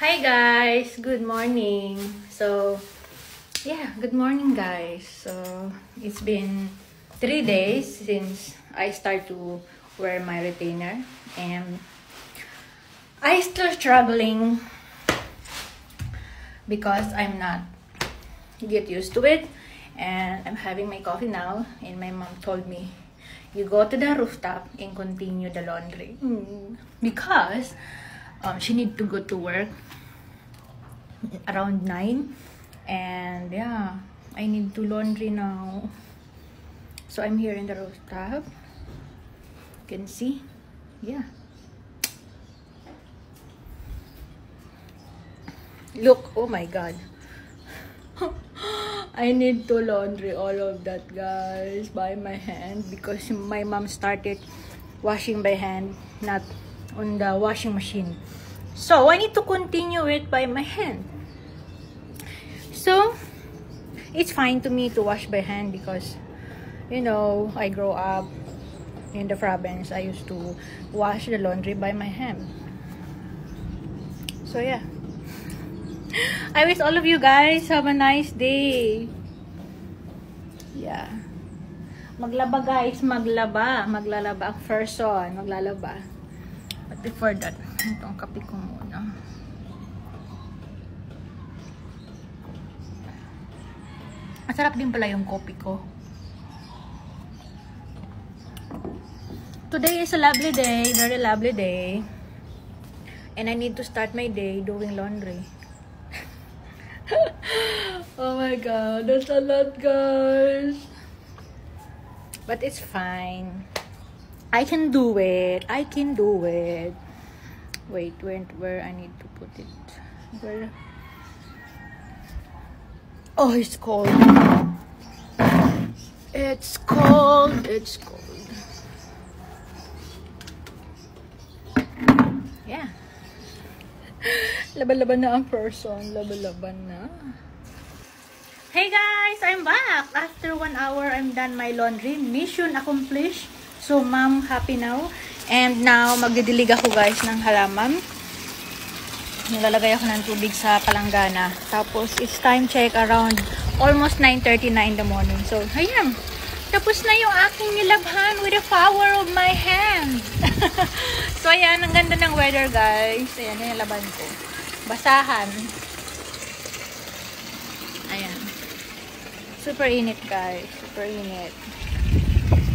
Hi guys, good morning. Good morning guys. So it's been 3 days since I start to wear my retainer and I still struggling because I'm not get used to it, and I'm having my coffee now, and my mom told me you go to the rooftop and continue the laundry because she need to go to work around 9, and yeah, I need to laundry now. So I'm here in the rooftop. You can see, yeah. Look, oh my god. I need to laundry all of that, guys, by my hand because my mom started washing by hand, not on the washing machine. So I need to continue it by my hand. So it's fine to me to wash by hand because, you know, I grew up in the province. I used to wash the laundry by my hand. So yeah. I wish all of you guys have a nice day. Yeah. Maglaba guys, maglaba. Maglalaba ang person, maglalaba. But before that, itong kape ko muna. Masarap din pala yung kopi ko. Today is a lovely day, very lovely day. And I need to start my day doing laundry. Oh my god, that's a lot, guys. But it's fine. I can do it. I can do it. Wait, where I need to put it? Where? Oh, it's cold. It's cold. It's cold. Yeah. Laban-laban na ang person. Laban-laban na. Hey guys! I'm back! After 1 hour, I'm done my laundry. Mission accomplished. So, mom, happy now. And now, magdidilig ako guys ng halaman. Nilalagay ako ng tubig sa palanggana. Tapos, it's time check around almost 9:30 na in the morning. So, ayan. Tapos na yung aking nilabhan with the power of my hand. So, ayan. Ang ganda ng weather, guys. Ayan, yung laban ko. Basahan. Ayan. Super init, guys. Super init.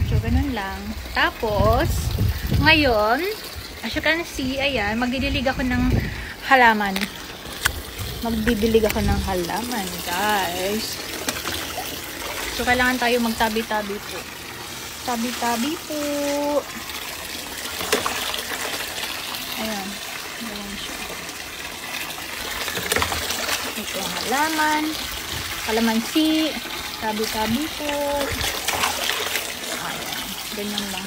So, ganun lang. Tapos, ngayon, as you can see, ayan, magdidilig ako ng halaman. Magdidilig ako ng halaman, guys. So, kailangan tayo magtabi-tabi po. Tabi-tabi po. Ayan. Ayan siya. Ito ang halaman. Kalamansi. Tabi-tabi po. Ayan. Ganyan lang.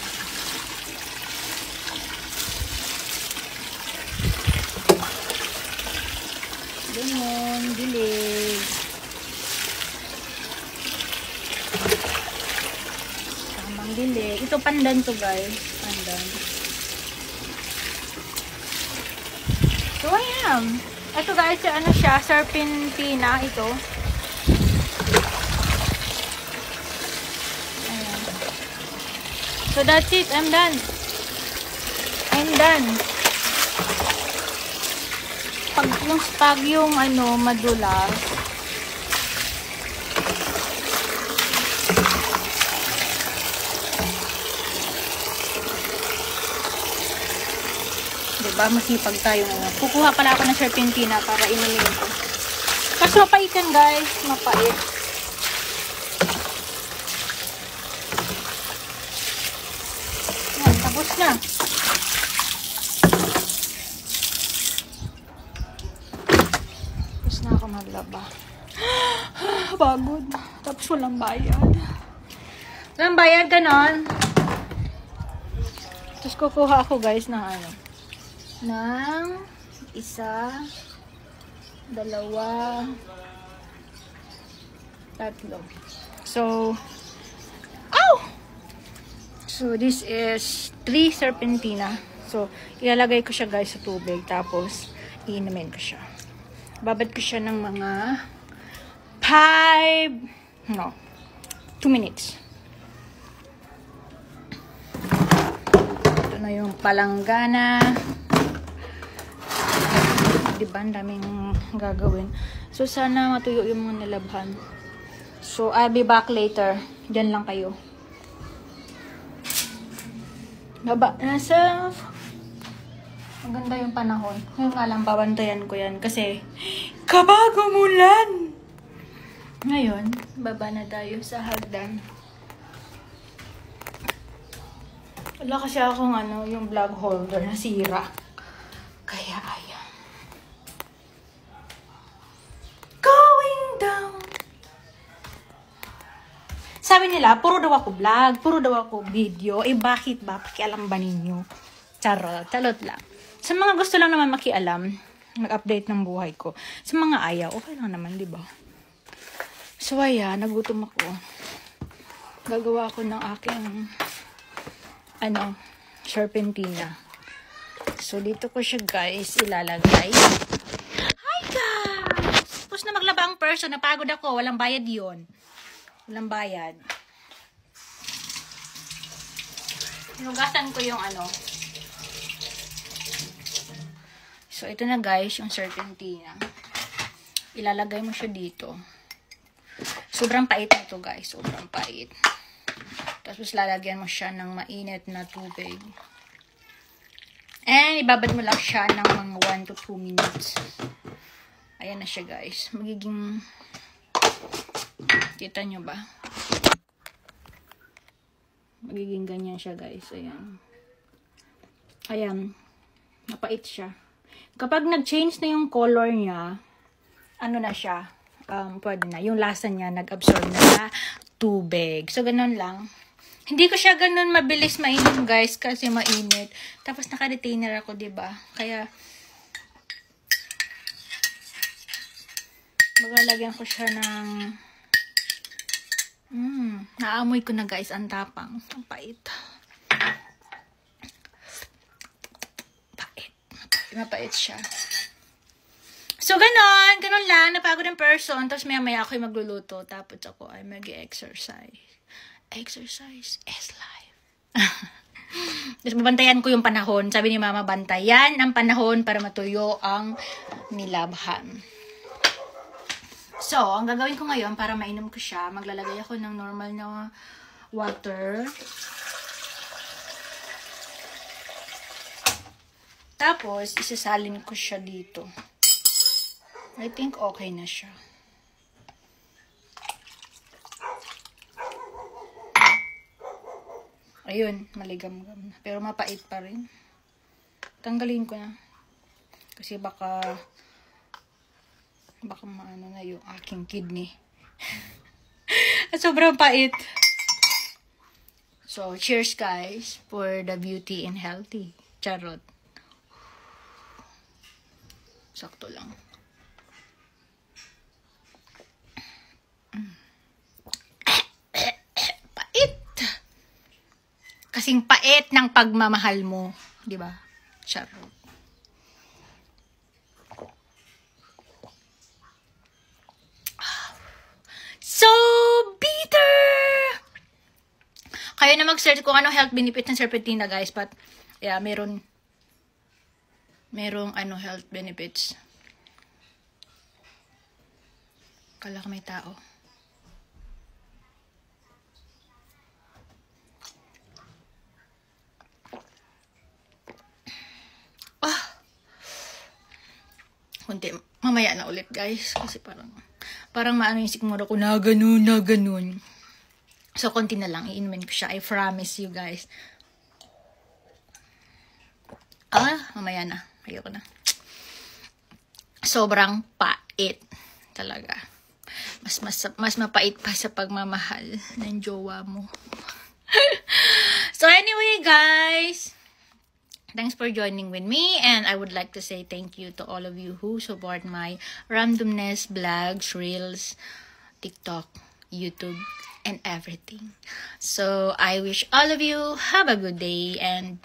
Ganyan. Dilig. Tamang dilig. Ito pandan to, guys. Pandan. So, ayan. Ito, guys, ano siya? Serpentina. Ito. Ayan. So, that's it. I'm done. I'm done. Pag yung ano, madulas. Diba? Masipag tayo ngayon. Kukuha pala ako ng serpentina para inumin ko. Kasi mapaitan, guys. Mapait. Yan, tapos na. Tapos na ako maglaba. Pagod. Tapos walang bayad. Walang bayad, ganon. Tapos kukuha ako, guys, ng ano. Ng isa, dalawa, tatlo. So, so this is 3 serpentina. So, ilalagay ko siya guys sa tubig. Tapos, iinumin ko siya. Babad ko siya ng mga 2 minutes. Ito na yung palanggana. Diba, ang daming gagawin. So, sana matuyo yung mga nilabhan. So, I'll be back later. Diyan lang kayo. Maganda yung panahon. Ngayon nga lang, babantayan ko yan. Kasi, kabag umulan! Ngayon, baba na tayo sa hagdan. Wala kasi akong yung vlog holder na sira. Kaya, ayan. Going down! Sabi nila, puro daw ako vlog, puro daw ako video. Bakit ba? Pakialam ba ninyo? Charot lang. Sa mga gusto lang naman makialam, mag-update ng buhay ko. Sa mga ayaw, okay lang naman, di ba? So, ayan, nagutom ako. Gagawa ako ng aking, serpentina. So, dito ko siya, guys, ilalagay. Hi, guys! Tapos na maglaba ang person. Napagod ako. Walang bayad yun. Walang bayad. Hinugasan ko yung So, ito na, guys, yung serpentina. Ilalagay mo siya dito. Sobrang pait nito, guys. Sobrang pait. Tapos, lalagyan mo siya ng mainit na tubig. And, ibabad mo lang siya ng mga 1 to 2 minutes. Ayan na siya, guys. Magiging... Kita nyo ba? Magiging ganyan siya, guys. Ayan. Ayan. Napait siya. Kapag nag-change na yung color niya, na siya? Pwede na. Yung lasa niya, nag-absorb na sa tubig. So, ganun lang. Hindi ko siya ganun mabilis mainom, guys, kasi mainit. Tapos, naka-retainer ako, diba? Kaya, magalagyan ko siya ng... naamoy ko na, guys, ang tapang. Ang pait. Mapait siya. So, ganon lang. Napagod ang person. Tapos, maya ako yung magluluto. Tapos, ako ay mag-exercise. Exercise is life. Tapos, babantayan ko yung panahon. Sabi ni Mama, bantayan ang panahon para matuyo ang nilabhan. So, ang gagawin ko ngayon para mainom ko siya, maglalagay ako ng normal na water. Tapos, isasalin ko siya dito. I think okay na siya. Ayun, maligam-gam na. Pero mapait pa rin. Tanggalin ko na. Kasi baka maano na yung aking kidney. At sobrang pait. So, cheers, guys, for the beauty and healthy. Charot. Sakto lang. Pait. Kasing pait ng pagmamahal mo. Di ba? Charot. So bitter! Kayo na mag-search kung ano health benefit ng serpentina, guys. But, yeah, merong health benefits. Kala ko may tao. Kunti. Mamaya na ulit, guys. Kasi parang maano yung sikmura ko na ganun. So, konti na lang. Iinumin ko siya. I promise you, guys. Mamaya na. Ayoko na. Sobrang pait. Talaga. Mas mapait pa sa pagmamahal ng jowa mo. So, anyway, guys. Thanks for joining with me, and I would like to say thank you to all of you who support my randomness, vlogs, reels, TikTok, YouTube, and everything. So, I wish all of you have a good day, and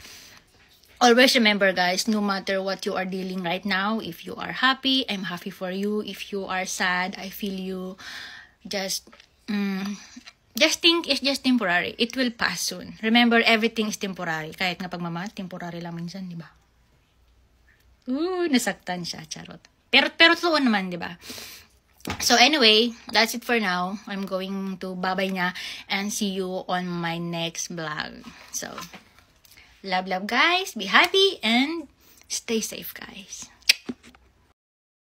always remember, guys, no matter what you are dealing right now, if you are happy, I'm happy for you. If you are sad, I feel you. Just think it's just temporary. It will pass soon. Remember, everything is temporary. Kahit nga pagmamahal, temporary lang minsan, di ba? Nasaktan siya, charot. Pero totoo naman, di ba? So anyway, that's it for now. I'm going to babay na and see you on my next vlog. So, love guys. Be happy and stay safe, guys.